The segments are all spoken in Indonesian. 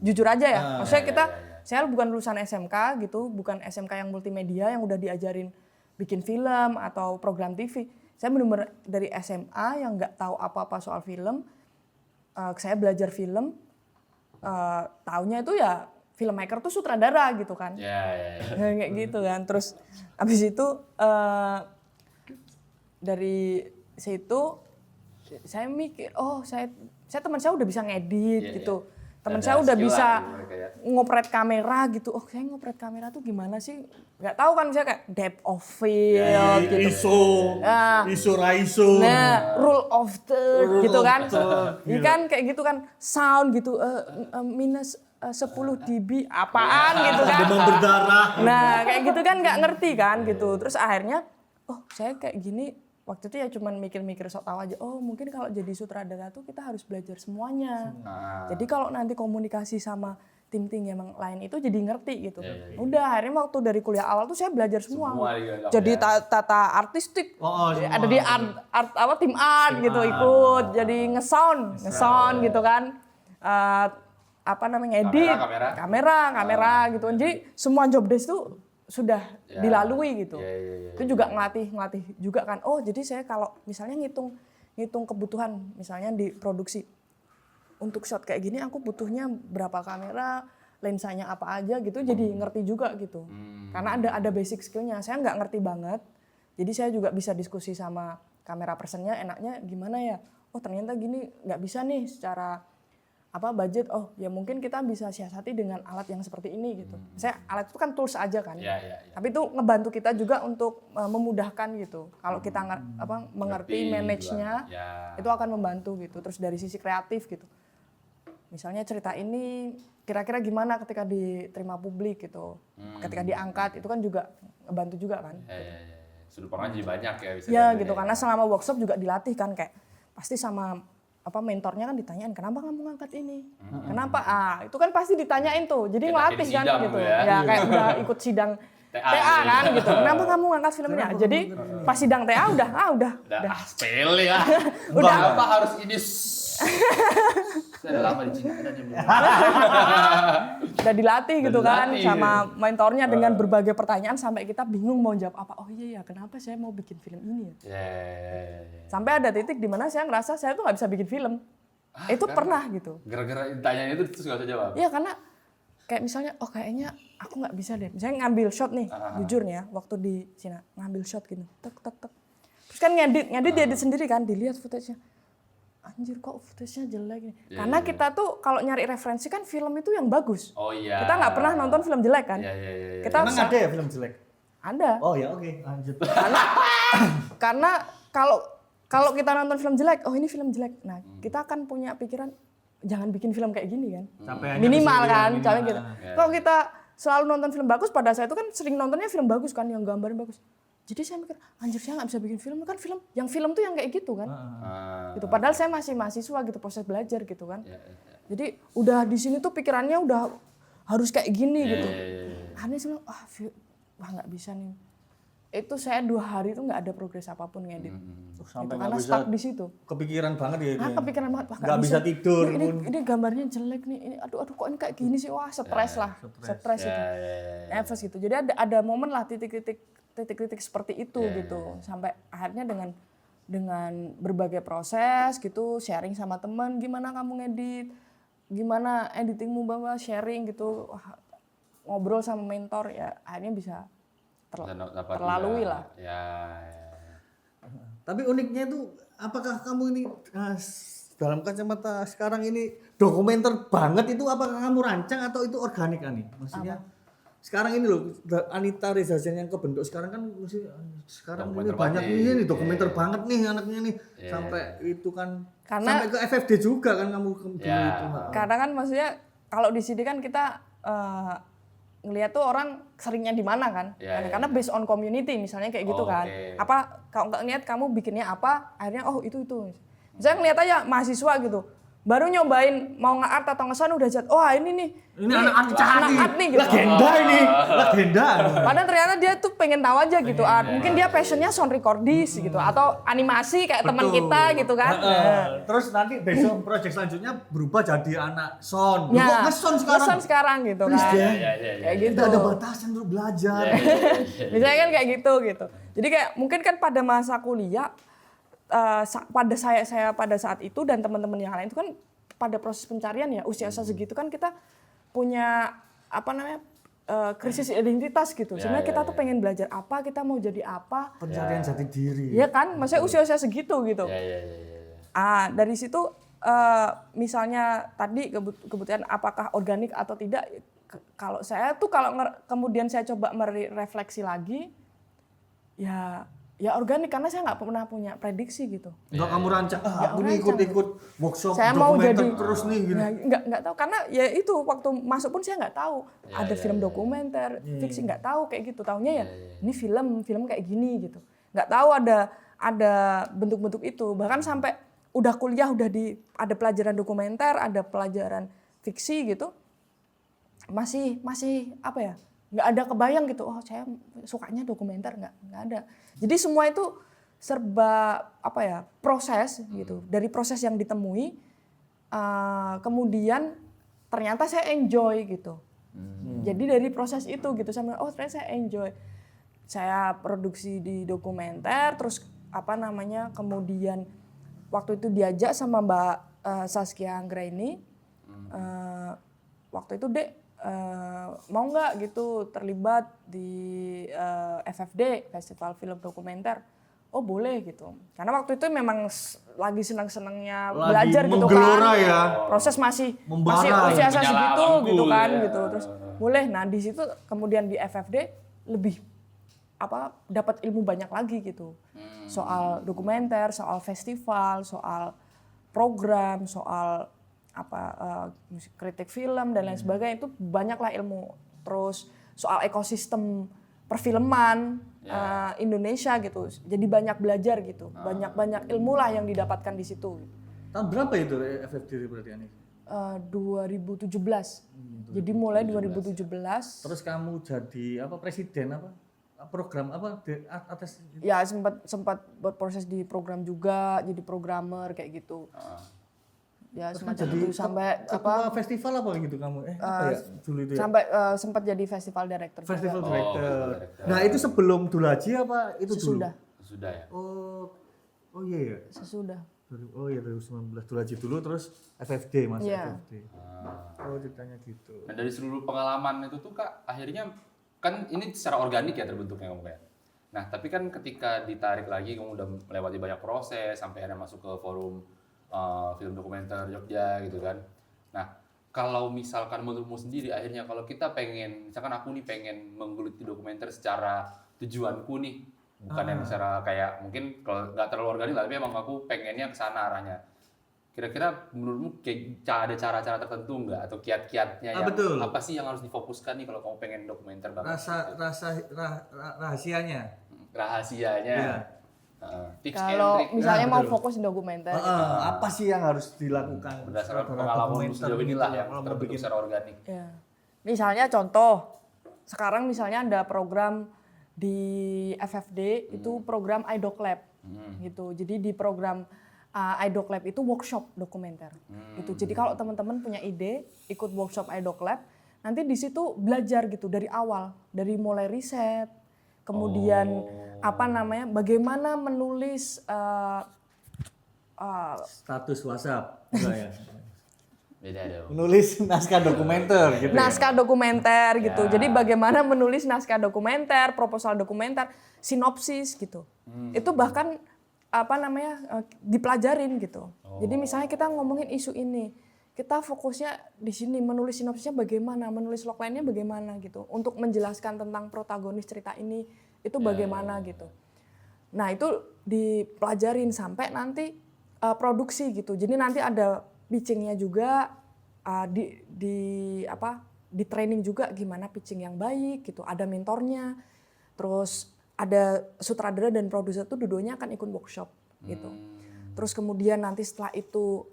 jujur aja ya. Maksudnya saya bukan lulusan SMK gitu, bukan SMK yang multimedia yang udah diajarin bikin film atau program TV. Saya benar-benar dari SMA yang nggak tahu apa-apa soal film. Saya belajar film, taunya itu ya filmmaker tuh sutradara gitu kan. Kayak gitu kan. Terus abis itu dari situ saya mikir, saya teman saya udah bisa ngedit gitu. Teman saya udah bisa ngopret kamera gitu. Saya ngopret kamera tuh gimana sih? Gak tahu kan, misalnya kayak depth of field gitu. ISO. Nah, rule of third gitu kan. Ini kan kayak gitu kan, sound gitu minus 10 dB apaan gitu kan. Demam berdarah. Nah, kayak gitu kan nggak ngerti kan gitu. Terus akhirnya saya kayak gini. Waktu itu ya cuman mikir-mikir sok tahu aja. Mungkin kalau jadi sutradara tuh kita harus belajar semuanya. Jadi kalau nanti komunikasi sama tim-tim yang lain itu jadi ngerti gitu. Udah akhirnya waktu dari kuliah awal tuh saya belajar semua. Jadi tata artistik. Ada di art tim art gitu ikut. Jadi nge-sound gitu kan. Edit, kamera gitu. Jadi semua job desk tuh sudah dilalui gitu. Itu juga ngelatih juga kan. Jadi saya kalau misalnya ngitung kebutuhan misalnya di produksi. Untuk shot kayak gini aku butuhnya berapa kamera, lensanya apa aja gitu, jadi ngerti juga gitu. Karena ada basic skillnya. Saya nggak ngerti banget. Jadi saya juga bisa diskusi sama kamera personnya, enaknya gimana ya? Ternyata gini nggak bisa nih secara budget, ya mungkin kita bisa siasati dengan alat yang seperti ini gitu. Saya alat itu kan tools aja kan. Tapi itu ngebantu kita juga untuk memudahkan gitu. Kalau kita mengerti manage-nya, itu akan membantu gitu. Terus dari sisi kreatif gitu. Misalnya cerita ini kira-kira gimana ketika diterima publik gitu. Ketika diangkat itu kan juga ngebantu juga kan. Sudut pandang jadi banyak ya bisa. Gitu. Karena selama workshop juga dilatih kan, kayak pasti sama mentornya kan ditanyain, kenapa kamu ngangkat ini? Kenapa? Itu kan pasti ditanyain tuh. Jadi ngelatih kan gitu. Ya kayak udah ikut sidang TA kan gitu. Kenapa kamu ngangkat filmnya? Jadi pas sidang TA udah. Sepele ya. Kenapa harus ini? Saya lama di Cina udah dilatih gitu kan sama mentornya dengan berbagai pertanyaan sampai kita bingung mau jawab apa. Kenapa saya mau bikin film ini ya? Sampai ada titik di mana saya ngerasa saya tuh nggak bisa bikin film. Itu pernah gitu. Gara-gara ditanya itu terus nggak bisa jawab? Iya, karena kayak misalnya kayaknya aku nggak bisa deh. Misalnya ngambil shot nih, jujur nih ya, waktu di Cina ngambil shot gitu, tek. Terus kan ngedit diedit sendiri kan, dilihat footage-nya. Anjir kok footage-nya jelek nih. Karena kita tuh kalau nyari referensi kan film itu yang bagus. Kita nggak pernah nonton film jelek kan. Kita emang ada ya film jelek? Ada. Oke, lanjut. Karena kalau kita nonton film jelek, ini film jelek. Nah, kita akan punya pikiran jangan bikin film kayak gini kan. Minimal kan, misalnya gitu. Kalau kita selalu nonton film bagus, pada saya itu kan sering nontonnya film bagus kan, yang gambarnya bagus. Jadi saya mikir, anjir saya nggak bisa bikin film kan, yang film tuh yang kayak gitu kan. Gitu. Padahal saya masih mahasiswa gitu, proses belajar gitu kan. Jadi udah di sini tuh pikirannya udah harus kayak gini gitu. Akhirnya saya bilang, wah nggak bisa nih. Itu saya 2 hari itu nggak ada progres apapun ngedit. Sampai karena stuck di situ. Kepikiran banget ya. Kepikiran banget. Wah, nggak bisa tidur. Ini gambarnya jelek nih. Ini aduh kok ini kayak gini sih. Wah stres lah. Stres itu. Nervous gitu. Jadi ada momen lah titik-titik seperti itu gitu. Sampai akhirnya dengan berbagai proses gitu, sharing sama teman, gimana kamu ngedit, gimana editingmu Bapak, sharing gitu. Wah, ngobrol sama mentor ya akhirnya bisa terlalui lah. Tapi uniknya itu, apakah kamu ini dalam kacamata sekarang ini dokumenter banget itu, apakah kamu rancang atau itu organik Ani? Maksudnya sekarang ini loh, Anita Reza Zain yang kebentuk sekarang kan sekarang ini banyak ini dokumenter banget nih anaknya nih. Sampai itu kan sampai ke FFD juga kan kamu dulu itu. Karena kan maksudnya kalau di sini kan kita ngelihat tuh orang seringnya di mana kan, karena based on community misalnya kayak gitu kan. Apa kalau ngelihat kamu bikinnya apa, akhirnya itu. Misalnya ngelihat aja mahasiswa gitu, baru nyobain mau nge-art atau nge-sound udah jatuh. Oh ini nih. Ini anak art nih gitu. Legenda ini, legenda. Padahal ternyata dia tuh pengen tahu aja gitu art. Mungkin dia passionnya sound recordist gitu atau animasi kayak teman kita gitu kan. Terus nanti besok project selanjutnya berubah jadi anak sound. Ya, Kok nge-sound sekarang? nge-sound sekarang gitu Please, kan. deh. Kayak gitu. Tidak ada batasan untuk belajar. Misalnya kan kayak gitu. Jadi kayak mungkin kan pada masa kuliah pada saya pada saat itu dan teman-teman yang lain itu kan pada proses pencarian ya usia segitu kan kita punya apa namanya krisis identitas gitu. Sebenarnya kita tuh pengen belajar apa, kita mau jadi apa. Pencarian jati diri. Iya kan, maksudnya usia segitu gitu. Dari situ misalnya tadi kebutuhan apakah organik atau tidak. Kalau saya tuh kemudian saya coba merefleksi lagi, ya organik karena saya nggak pernah punya prediksi gitu. Enggak kamu rancang, aku nih ikut workshop saya mau dokumenter jadi terus nih gitu. Nggak tahu karena ya itu waktu masuk pun saya nggak tahu ada film dokumenter, fiksi nggak tahu kayak gitu. Taunya ya ini film kayak gini gitu. Nggak tahu ada bentuk-bentuk itu. Bahkan sampai udah kuliah ada pelajaran dokumenter, ada pelajaran fiksi gitu. Masih apa ya? Nggak ada kebayang gitu, oh saya sukanya dokumenter, nggak ada. Jadi semua itu serba apa ya proses gitu. Dari proses yang ditemui, kemudian ternyata saya enjoy gitu. Jadi dari proses itu gitu, ternyata saya enjoy. Saya produksi di dokumenter, terus apa namanya, kemudian waktu itu diajak sama Mbak Saskia Anggraini, waktu itu Dek, mau nggak gitu terlibat di FFD Festival Film Dokumenter. Oh boleh gitu, karena waktu itu memang lagi senang-senangnya belajar gitu kan, ya. proses masih usia segitu gitu kan gitu, terus boleh. Nah di situ kemudian di FFD lebih dapat ilmu banyak lagi gitu, soal dokumenter, soal festival, soal program, soal kritik film dan lain sebagainya. Itu banyaklah ilmu. Terus soal ekosistem perfilman Indonesia gitu. Jadi banyak belajar gitu. Banyak ilmu lah yang didapatkan di situ. Tahun berapa itu FFD berarti Ani? 2017. Jadi mulai 2017. Terus kamu jadi presiden program atas? Ya sempat berproses di program juga, jadi programmer kayak gitu. Ya semacam itu sampai festival apa gitu kamu dulu itu ya? Sampai sempat jadi festival director. Festival director. Nah itu sebelum Dulaji apa itu sesudah? Dulu? Sesudah ya. Oh iya ya. Sesudah. Oh iya 2019 Dulaji dulu terus FFD FFD. Oh ceritanya gitu. Nah dari seluruh pengalaman itu tuh Kak, akhirnya kan ini secara organik ya terbentuknya kamu kayak. Nah tapi kan ketika ditarik lagi kamu udah melewati banyak proses sampai akhirnya masuk ke forum film dokumenter Jogja gitu kan. Nah, kalau misalkan menurutmu sendiri akhirnya kalau kita misalkan aku nih pengen menggeluti dokumenter secara tujuanku nih, bukan yang secara kayak mungkin kalau nggak terlalu organik tapi emang aku pengennya ke sana arahnya. Kira-kira menurutmu ada cara-cara tertentu nggak atau kiat-kiatnya betul. Apa sih yang harus difokuskan nih kalau kamu pengen dokumenter banget? Rahasianya. Rahasianya. Kalau misalnya mau fokus di dokumenter, apa sih yang harus dilakukan berdasarkan pengalaman sejauh inilah yang terbentuk secara organik. Ya. Misalnya contoh, sekarang misalnya ada program di FFD itu program iDoc Lab, gitu. Jadi di program iDoc Lab itu workshop dokumenter, gitu. Jadi kalau teman-teman punya ide ikut workshop iDoc Lab, nanti di situ belajar gitu dari awal, dari mulai riset. Kemudian bagaimana menulis status WhatsApp, ya. Beda dong. Menulis naskah dokumenter gitu. Naskah dokumenter gitu. Jadi bagaimana menulis naskah dokumenter, proposal dokumenter, sinopsis gitu. Itu bahkan dipelajarin gitu. Jadi misalnya kita ngomongin isu ini, kita fokusnya di sini menulis sinopsisnya bagaimana, menulis logline-nya bagaimana gitu. Untuk menjelaskan tentang protagonis cerita ini itu bagaimana gitu. Nah, itu dipelajarin sampai nanti produksi gitu. Jadi nanti ada pitching-nya juga di training juga gimana pitching yang baik gitu. Ada mentornya. Terus ada sutradara dan produser tuh dua-duanya akan ikut workshop gitu. Terus kemudian nanti setelah itu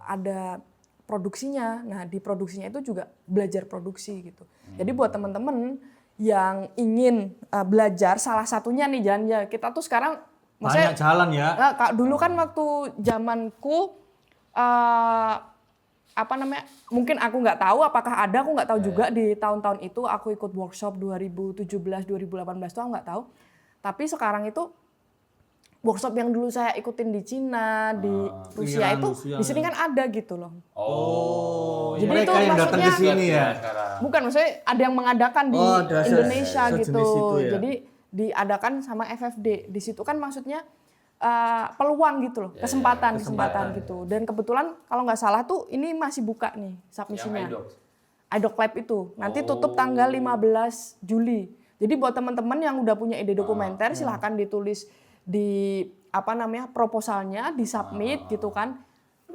ada produksinya. Nah, di produksinya itu juga belajar produksi gitu. Jadi buat teman-teman yang ingin belajar, salah satunya nih Jan, kita tuh sekarang banyak jalan ya. Dulu kan waktu zamanku mungkin aku nggak tahu apakah ada, aku nggak tahu juga di tahun-tahun itu aku ikut workshop 2017 2018 tuh aku nggak tahu. Tapi sekarang itu workshop yang dulu saya ikutin di Cina, di Rusia itu di sini kan ada gitu loh. Jadi mereka itu yang datang ke sini ya. Bukan, maksudnya ada yang mengadakan di Indonesia gitu. Ya. Jadi diadakan sama FFD. Di situ kan maksudnya peluang gitu loh, kesempatan gitu. Dan kebetulan kalau nggak salah tuh ini masih buka nih submisinya. iDoc Lab itu. Nanti tutup tanggal 15 Juli. Jadi buat teman-teman yang udah punya ide dokumenter silahkan ditulis di proposalnya, disubmit gitu kan.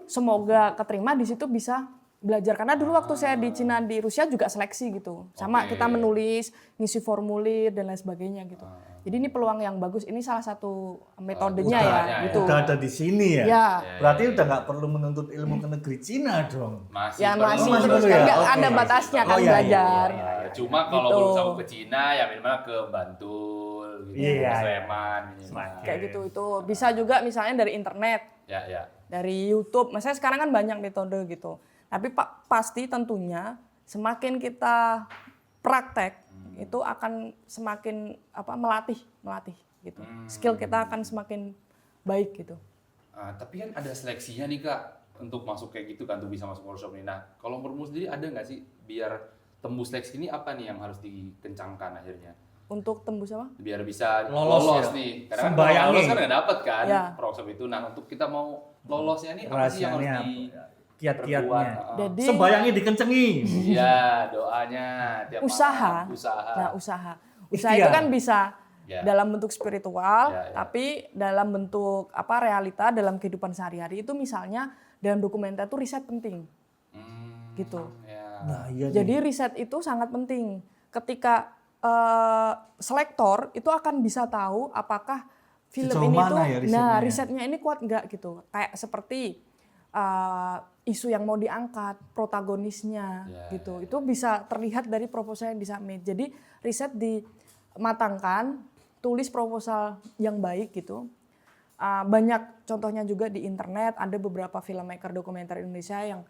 Semoga keterima, di situ bisa belajar. Karena dulu waktu saya di Cina, di Rusia juga seleksi gitu. Sama kita menulis, ngisi formulir dan lain sebagainya gitu. Jadi ini peluang yang bagus. Ini salah satu metodenya gitu. Udah ada di sini ya. Berarti udah nggak perlu menuntut ilmu ke negeri Cina dong. Masih terus kan nggak ada batasnya kan belajar. Cuma kalau belum sampai ke Cina ya minimal ke Bantul, gitu, ke Sleman minimal. Kayak gitu itu bisa juga misalnya dari internet, dari YouTube. Misalnya sekarang kan banyak metode gitu. Tapi pasti tentunya semakin kita praktek itu akan semakin melatih gitu. Skill kita akan semakin baik gitu. Tapi kan ada seleksinya nih Kak untuk masuk kayak gitu kan, untuk bisa masuk workshop ini. Nah, kalau menurutmu sendiri ada nggak sih biar tembus seleksi ini apa nih yang harus dikencangkan akhirnya? Untuk tembus apa? Biar bisa lolos nih. Karena kan lolos kan nggak dapet kan workshop itu. Nah, untuk kita mau lolosnya nih apa sih yang harus kiat-kiatnya? Jadi sembayangi dikencengi. Iya, doanya tiap usaha. Nah, usaha itu kan bisa dalam bentuk spiritual, tapi dalam bentuk realita dalam kehidupan sehari-hari itu misalnya dalam dokumenter itu riset penting. Gitu. Nah, iya jadi riset itu sangat penting. Ketika selektor itu akan bisa tahu apakah film sejauh ini tuh, risetnya ini kuat nggak gitu. Kayak seperti isu yang mau diangkat, protagonisnya gitu. Itu bisa terlihat dari proposal yang disubmit. Jadi riset dimatangkan, tulis proposal yang baik gitu. Banyak contohnya juga di internet, ada beberapa filmmaker dokumenter Indonesia yang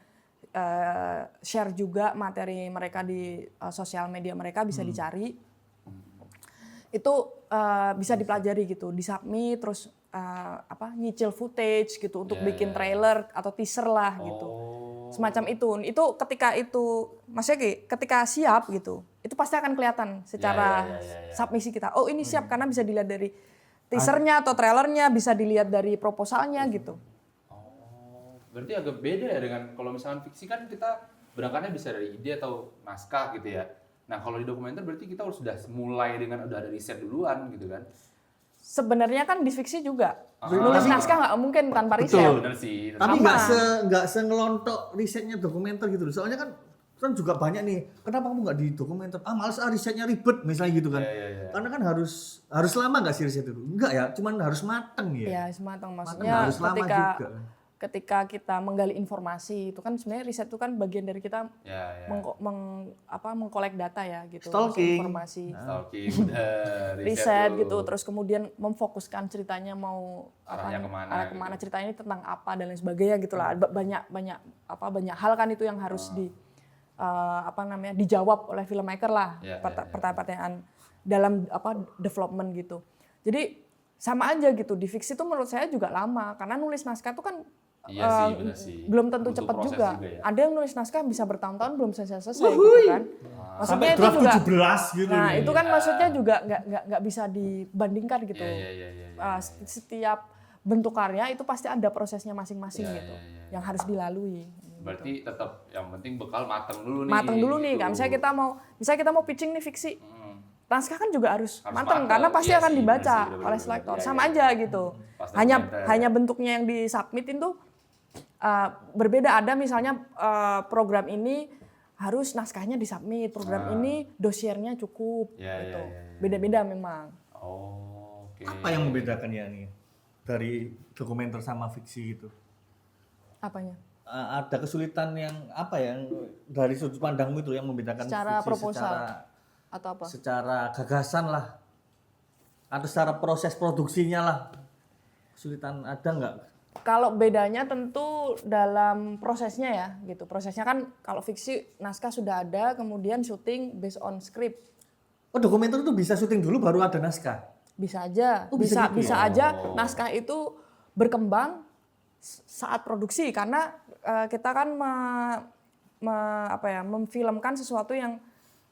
share juga materi mereka di sosial media mereka, bisa dicari. Itu bisa dipelajari gitu, disubmit terus nyicil footage gitu untuk bikin trailer atau teaser lah gitu. Semacam itu. Itu maksudnya ketika siap gitu, itu pasti akan kelihatan secara submisi kita. Oh, ini siap karena bisa dilihat dari teasernya atau trailernya, bisa dilihat dari proposalnya gitu. Berarti agak beda ya dengan kalau misalkan fiksi kan kita berangkatnya bisa dari ide atau naskah gitu ya. Nah kalau di dokumenter berarti kita harus sudah mulai dengan udah ada riset duluan gitu kan. Sebenarnya kan di fiksi juga. Nulis naskah nggak mungkin tanpa riset. Betul, benar sih. Tapi nggak sengelontok risetnya dokumenter gitu. Soalnya kan juga banyak nih. Kenapa kamu nggak di dokumenter? Males risetnya ribet misalnya gitu kan. Karena kan harus lama nggak sih riset itu? Enggak ya, cuman harus mateng ya. Iya, harus mateng. Maksudnya harus lama juga. Ketika kita menggali informasi itu kan sebenarnya riset itu kan bagian dari kita mengkolek data ya gitu, informasi, riset gitu, terus kemudian memfokuskan ceritanya mau arah kemana gitu. Ceritanya ini tentang apa dan lain sebagainya gitulah. Banyak hal kan itu yang harus dijawab oleh filmmaker lah, pertanyaan dalam development gitu. Jadi sama aja gitu, di fiksi itu menurut saya juga lama karena nulis naskah itu kan belum tentu cepat juga. Ada yang nulis naskah bisa bertahun-tahun belum selesai gitu kan. Maksudnya itu juga 17 gitu. Nah, itu kan maksudnya juga nggak bisa dibandingkan gitu. Setiap bentuk karya itu pasti ada prosesnya masing-masing gitu yang harus dilalui. Berarti tetap yang penting bekal mateng dulu nih. Mateng dulu nih. Kan misalnya kita mau pitching nih fiksi. Naskah kan juga harus matang karena pasti akan dibaca oleh selektor. Sama aja gitu. Hanya bentuknya yang disubmitin tuh berbeda. Ada misalnya program ini harus naskahnya disubmit, program ini dosiernya cukup gitu. Beda-beda memang. Apa yang membedakan ya nih? dari dokumenter sama fiksi gitu? Apanya? Ada kesulitan yang apa ya dari sudut pandangmu itu yang membedakan Secara fiksi proposal atau apa? secara gagasan lah atau secara proses produksinya lah, kesulitan ada nggak? Kalau bedanya tentu dalam prosesnya ya gitu. Prosesnya kan kalau fiksi naskah sudah ada, kemudian syuting based on script. Oh, dokumenter itu bisa syuting dulu baru ada naskah? Bisa aja, Oh, bisa gitu bisa ya? aja naskah itu berkembang saat produksi karena kita kan memfilmkan sesuatu yang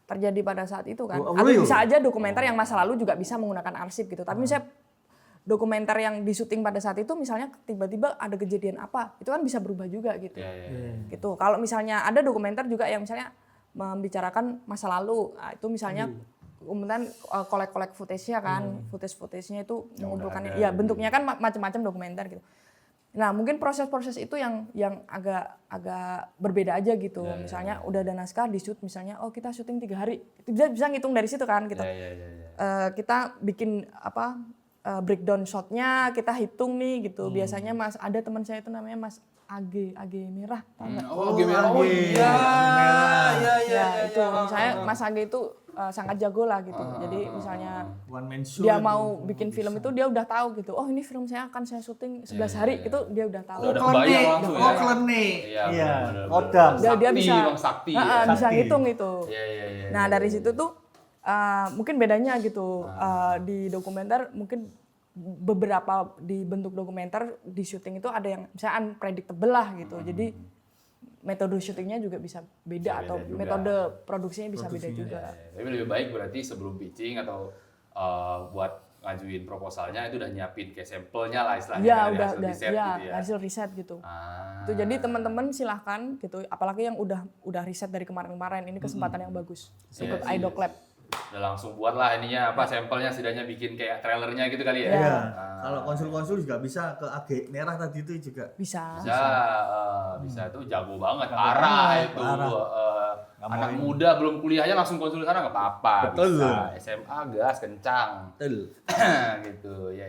terjadi pada saat itu kan. Oh, Atau iya? bisa aja dokumenter yang masa lalu juga bisa menggunakan arsip gitu. Tapi misalnya dokumenter yang di-syuting pada saat itu misalnya tiba-tiba ada kejadian apa, itu kan bisa berubah juga gitu. Gitu. Kalau misalnya ada dokumenter juga yang misalnya membicarakan masa lalu, nah, itu misalnya kemudian kolek-kolek footage-nya kan, footage-nya itu mengumpulkannya, ya bentuknya kan macam-macam dokumenter gitu. Nah mungkin proses-proses itu yang agak berbeda aja gitu. Misalnya udah ada naskah di shoot, misalnya oh kita syuting 3 hari, itu bisa ngitung dari situ kan gitu. Kita bikin apa breakdown shotnya, kita hitung nih gitu. Biasanya ada teman saya itu namanya Mas AG Merah. Oh, AG Merah. Oh iya. Ya itu misalnya Mas AG itu sangat jago lah gitu. Jadi misalnya One man show dia mau bikin film itu dia udah tahu gitu. Oh ini film saya akan saya syuting 11 hari itu dia udah tahu. Udah kebayang langsung ya. Klene. Iya, Iya, bener-bener. kodam. Dia bisa Bang Sakti. bisa Sakti. ngitung itu. Iya. Nah dari situ tuh mungkin bedanya gitu di dokumenter mungkin beberapa di bentuk dokumenter di syuting itu ada yang misalnya unpredictable lah gitu. Jadi metode syutingnya juga bisa beda atau juga. metode produksinya bisa beda juga. Tapi lebih baik berarti sebelum pitching atau buat ngajuin proposalnya itu udah nyiapin kayak sampelnya lah istilahnya Ya dari udah hasil riset ya gitu ya. hasil riset gitu. Ah. Itu jadi teman-teman silahkan gitu, apalagi yang udah riset dari kemarin-kemarin ini kesempatan yang bagus ikut Iya, iDoc Lab. Udah langsung buat lah ininya apa sampelnya setidaknya bikin kayak trailernya gitu kali ya. Iya. Iya. Kalau konsul-konsul juga bisa ke AG Merah tadi itu juga. Bisa. Bisa tuh jago banget, parah itu. Anak muda belum kuliahnya langsung konsul sana nggak apa-apa. Betul. Bisa. SMA gas kencang. Betul. Gitu, ya.